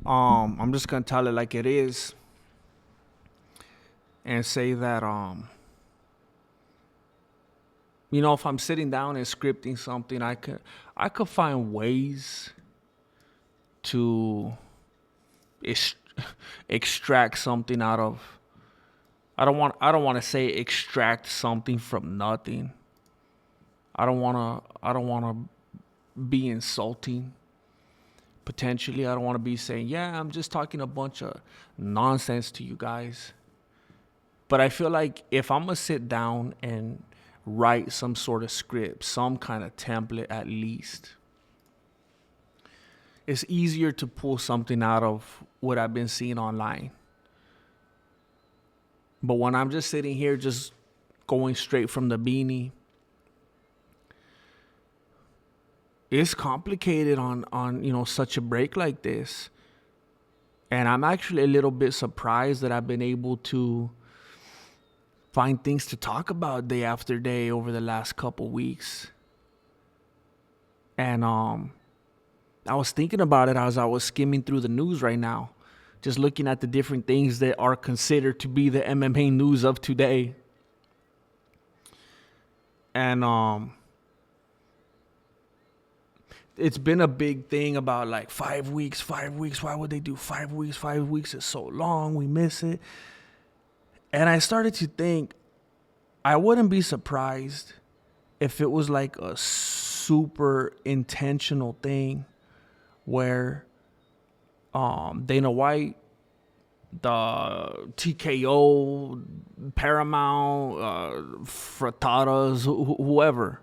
I'm just gonna tell it like it is and say that if I'm sitting down and scripting something, I could find ways to ex- extract something out of. I don't want to say extract something from nothing. I don't want to be insulting. Potentially, I don't want to be saying, "Yeah, I'm just talking a bunch of nonsense to you guys." But I feel like if I'm gonna sit down and write some sort of script, some kind of template at least, it's easier to pull something out of what I've been seeing online. But when I'm just sitting here, just going straight from the beanie, it's complicated on such a break like this. And I'm actually a little bit surprised that I've been able to find things to talk about day after day over the last couple weeks. And I was thinking about it as I was skimming through the news right now, just looking at the different things that are considered to be the MMA news of today. And it's been a big thing about like 5 weeks, 5 weeks. Why would they do 5 weeks? 5 weeks is so long. We miss it. And I started to think I wouldn't be surprised if it was like a super intentional thing where Dana White, the TKO, Paramount, Fratadas, whoever,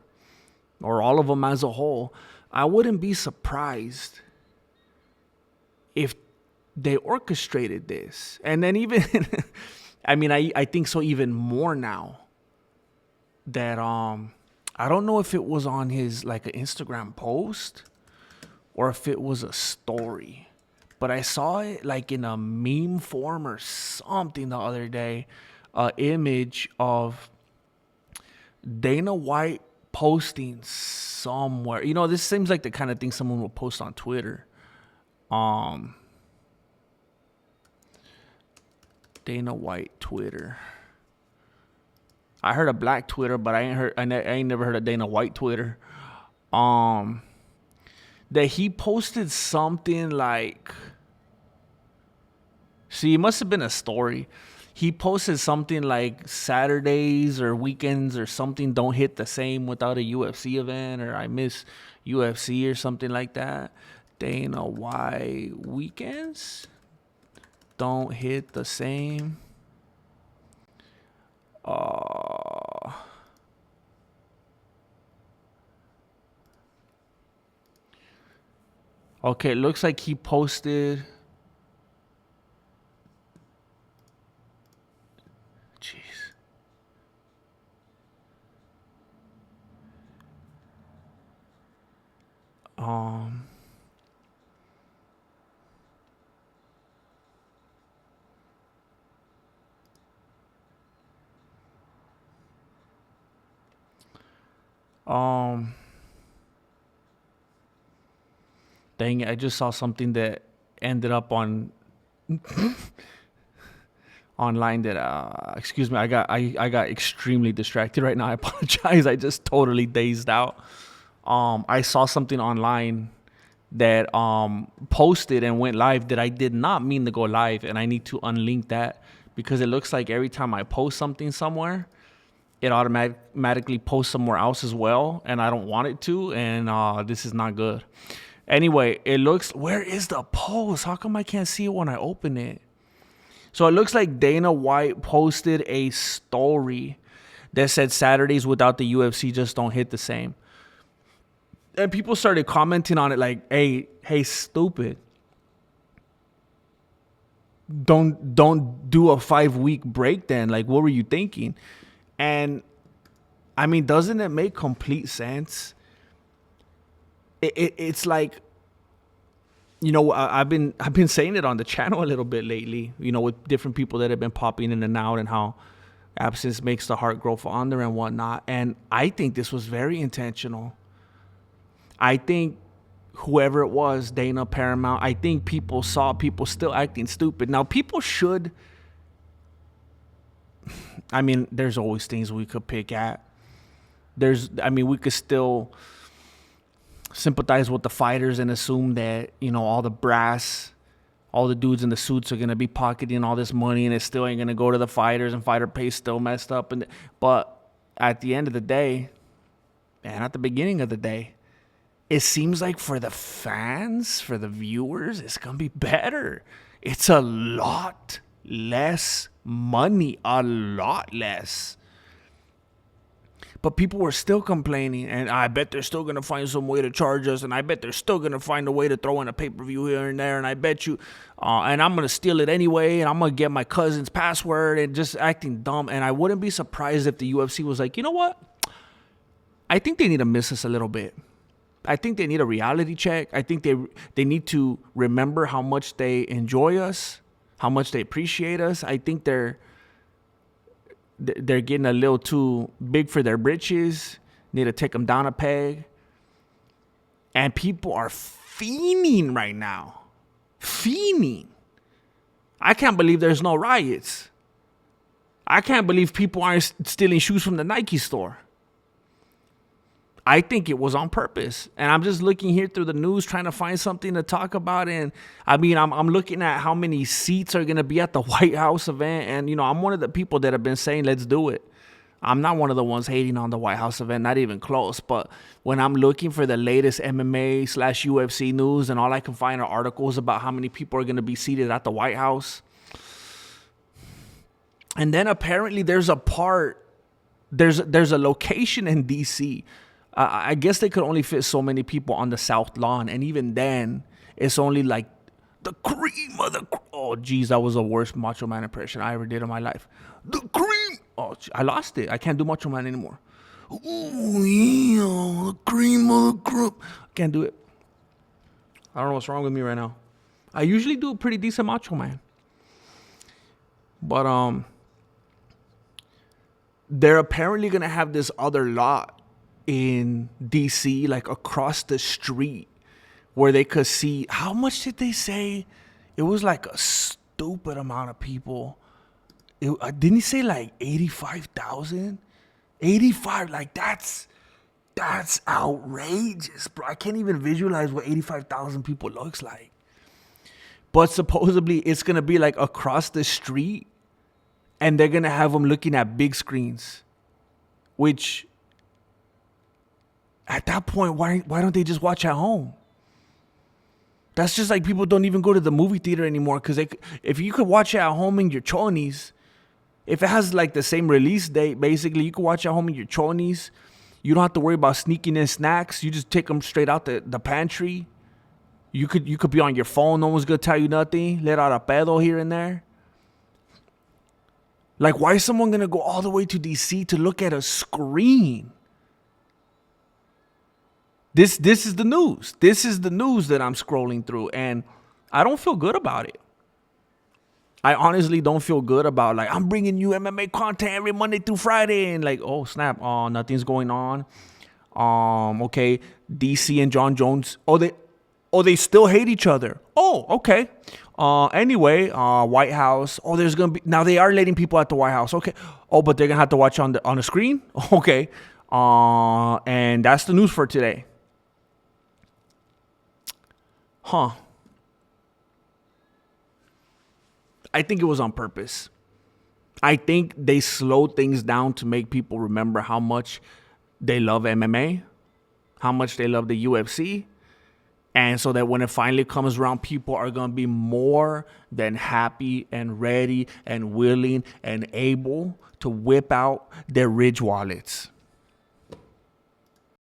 or all of them as a whole, I wouldn't be surprised if they orchestrated this. And then even, I think so even more now that I don't know if it was on his like an Instagram post or if it was a story. But I saw it like in a meme form or something the other day, an image of Dana White posting somewhere. This seems like the kind of thing someone will post on Twitter. Um, Dana White Twitter. I heard of Black Twitter, but I ain't never heard of Dana White Twitter. That he posted something like, see, it must have been a story. He posted something like Saturdays or weekends or something don't hit the same without a UFC event, or I miss UFC or something like that. Dana White weekends don't hit the same. Okay, it looks like he posted. Jeez. Um. Um. Dang it! I just saw something that ended up on online that excuse me, I got extremely distracted right now. I apologize. I just totally dazed out. I saw something online that posted and went live that I did not mean to go live, and I need to unlink that because it looks like every time I post something somewhere, it automatically posts somewhere else as well, and I don't want it to, and this is not good. Anyway, it looks, where is the post? How come I can't see it when I open it? So it looks like Dana White posted a story that said Saturdays without the UFC just don't hit the same. And people started commenting on it like, hey, stupid. Don't do a 5 week break then. Like, what were you thinking? And doesn't it make complete sense? It's like, I've been saying it on the channel a little bit lately, with different people that have been popping in and out, and how absence makes the heart grow fonder and whatnot. And I think this was very intentional. I think whoever it was, Dana, Paramount, I think people saw people still acting stupid. Now, people should, I mean, there's always things we could pick at. We could still sympathize with the fighters and assume that, all the brass, all the dudes in the suits are going to be pocketing all this money and it still ain't going to go to the fighters and fighter pay still messed up. But at the end of the day, and at the beginning of the day, it seems like for the fans, for the viewers, it's going to be better. It's a lot less money, a lot less. But people were still complaining, and I bet they're still going to find some way to charge us, and I bet they're still going to find a way to throw in a pay-per-view here and there, and I bet you, and I'm going to steal it anyway, and I'm going to get my cousin's password, and just acting dumb. And I wouldn't be surprised if the UFC was like, you know what? I think they need to miss us a little bit. I think they need a reality check. I think they need to remember how much they enjoy us, how much they appreciate us. I think they're getting a little too big for their britches. Need to take them down a peg. And people are fiending right now. Fiending. I can't believe there's no riots. I can't believe people aren't stealing shoes from the Nike store. I think it was on purpose. And I'm just looking here through the news trying to find something to talk about. And I'm looking at how many seats are going to be at the White House event. And, I'm one of the people that have been saying, let's do it. I'm not one of the ones hating on the White House event, not even close. But when I'm looking for the latest MMA/UFC news and all I can find are articles about how many people are going to be seated at the White House. And then apparently there's a location in D.C. I guess they could only fit so many people on the South Lawn. And even then, it's only like the cream of the... Oh, geez, that was the worst Macho Man impression I ever did in my life. The cream... Oh, I lost it. I can't do Macho Man anymore. Oh, yeah, the cream of the crop. I can't do it. I don't know what's wrong with me right now. I usually do a pretty decent Macho Man. But, they're apparently going to have this other lot in DC, like across the street, where they could see. How much did they say? It was like a stupid amount of people. Didn't he say like 85,000? 85, like that's outrageous, bro. I can't even visualize what 85,000 people looks like. But supposedly it's gonna be like across the street, and they're gonna have them looking at big screens, which at that point, why don't they just watch at home? That's just like people don't even go to the movie theater anymore, because if you could watch it at home in your chonies, if it has like the same release date, basically, you can watch at home in your chonies. You don't have to worry about sneaking in snacks. You just take them straight out the pantry. You could be on your phone. No one's gonna tell you nothing. Let out a pedo here and there. Like, why is someone gonna go all the way to DC to look at a screen? This is the news. This is the news that I'm scrolling through, and I don't feel good about it. I honestly don't feel good about, like, I'm bringing you MMA content every Monday through Friday, and like, oh snap, nothing's going on. Okay, DC and John Jones. They still hate each other. Oh, okay. Anyway, White House. Oh, there's gonna be, now they are letting people at the White House. Okay. Oh, but they're gonna have to watch on the screen. Okay. And that's the news for today. Huh. I think it was on purpose. I think they slowed things down to make people remember how much they love MMA, how much they love the UFC. And so that when it finally comes around, people are going to be more than happy and ready and willing and able to whip out their Ridge wallets.